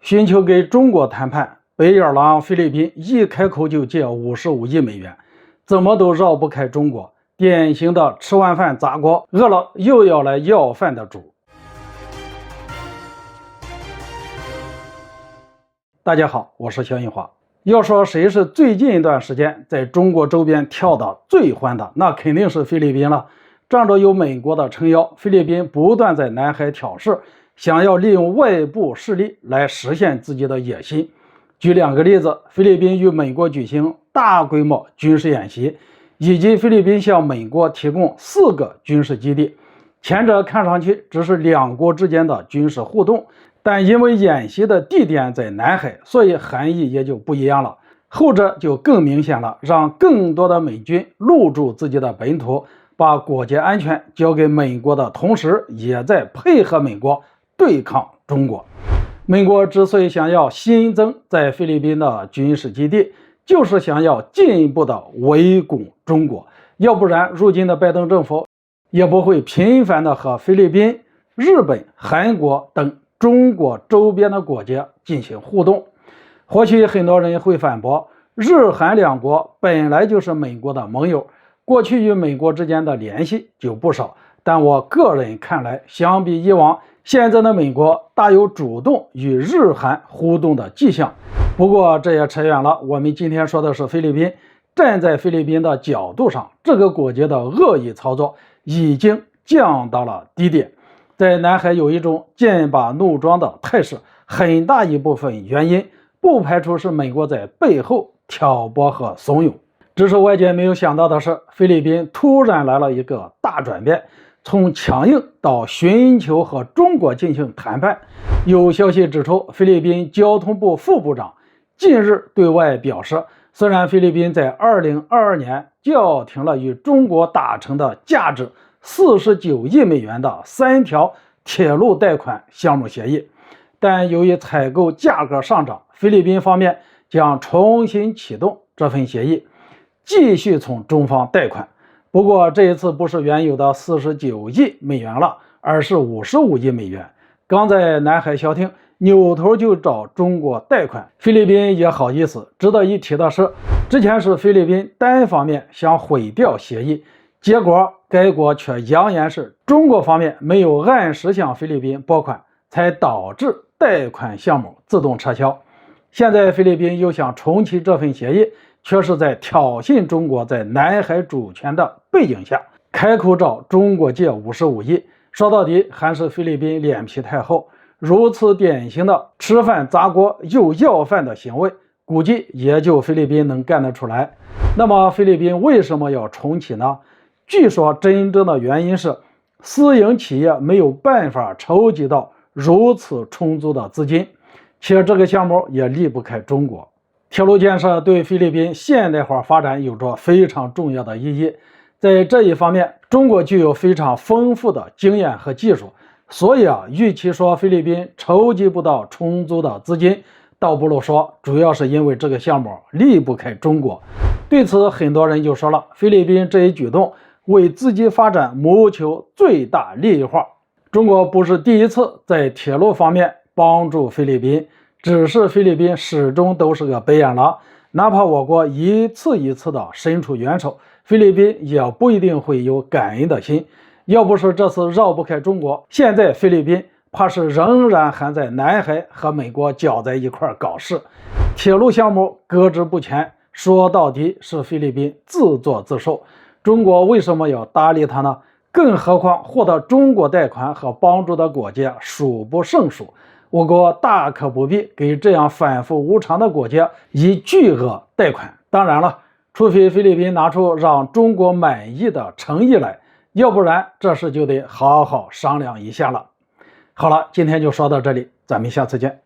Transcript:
寻求跟中国谈判，北爱尔兰、菲律宾一开口就借55亿美元，怎么都绕不开中国，典型的吃完饭砸锅，饿了又要来要饭的主。大家好，我是肖印华。要说谁是最近一段时间在中国周边跳得最欢的，那肯定是菲律宾了。仗着有美国的撑腰，菲律宾不断在南海挑事，想要利用外部势力来实现自己的野心。举两个例子，菲律宾与美国举行大规模军事演习，以及菲律宾向美国提供4个军事基地。前者看上去只是两国之间的军事互动，但因为演习的地点在南海，所以含义也就不一样了。后者就更明显了，让更多的美军入驻自己的本土，把国家安全交给美国的同时，也在配合美国对抗中国。美国之所以想要新增在菲律宾的军事基地，就是想要进一步的围攻中国，要不然如今的拜登政府也不会频繁的和菲律宾、日本、韩国等中国周边的国家进行互动。或许很多人会反驳，日韩两国本来就是美国的盟友，过去与美国之间的联系就不少，但我个人看来，相比以往，现在的美国大有主动与日韩互动的迹象。不过这也扯远了，我们今天说的是菲律宾。站在菲律宾的角度上，这个国家的恶意操作已经降到了低点，在南海有一种剑拔弩张的态势，很大一部分原因不排除是美国在背后挑拨和怂恿。只是外界没有想到的是，菲律宾突然来了一个大转变，从强硬到寻求和中国进行谈判。有消息指出，菲律宾交通部副部长近日对外表示，虽然菲律宾在2022年叫停了与中国达成的价值49亿美元的3条铁路贷款项目协议，但由于采购价格上涨，菲律宾方面将重新启动这份协议，继续从中方贷款。不过这一次不是原有的49亿美元了，而是55亿美元。刚在南海消停，扭头就找中国贷款，菲律宾也好意思。值得一提的是，之前是菲律宾单方面想毁掉协议，结果该国却扬言是中国方面没有按时向菲律宾拨款，才导致贷款项目自动撤销。现在菲律宾又想重启这份协议，却是在挑衅中国在南海主权的背景下，开口找中国借55亿。说到底还是菲律宾脸皮太厚，如此典型的吃饭砸锅又要饭的行为，估计也就菲律宾能干得出来。那么菲律宾为什么要重启呢？据说真正的原因是私营企业没有办法筹集到如此充足的资金，且这个项目也离不开中国。铁路建设对菲律宾现代化发展有着非常重要的意义，在这一方面，中国具有非常丰富的经验和技术，所以与其说菲律宾筹集不到充足的资金，倒不如说主要是因为这个项目离不开中国。对此，很多人就说了，菲律宾这一举动为自己发展谋求最大利益化。中国不是第一次在铁路方面帮助菲律宾，只是菲律宾始终都是个白眼狼，哪怕我国一次一次的伸出援手，菲律宾也不一定会有感恩的心。要不是这次绕不开中国，现在菲律宾怕是仍然还在南海和美国搅在一块搞事。铁路项目搁置不前，说到底是菲律宾自作自受。中国为什么要搭理他呢？更何况获得中国贷款和帮助的国家数不胜数，我国大可不必给这样反复无常的国家以巨额贷款。当然了，除非菲律宾拿出让中国满意的诚意来，要不然这事就得好好商量一下了。好了，今天就说到这里，咱们下次见。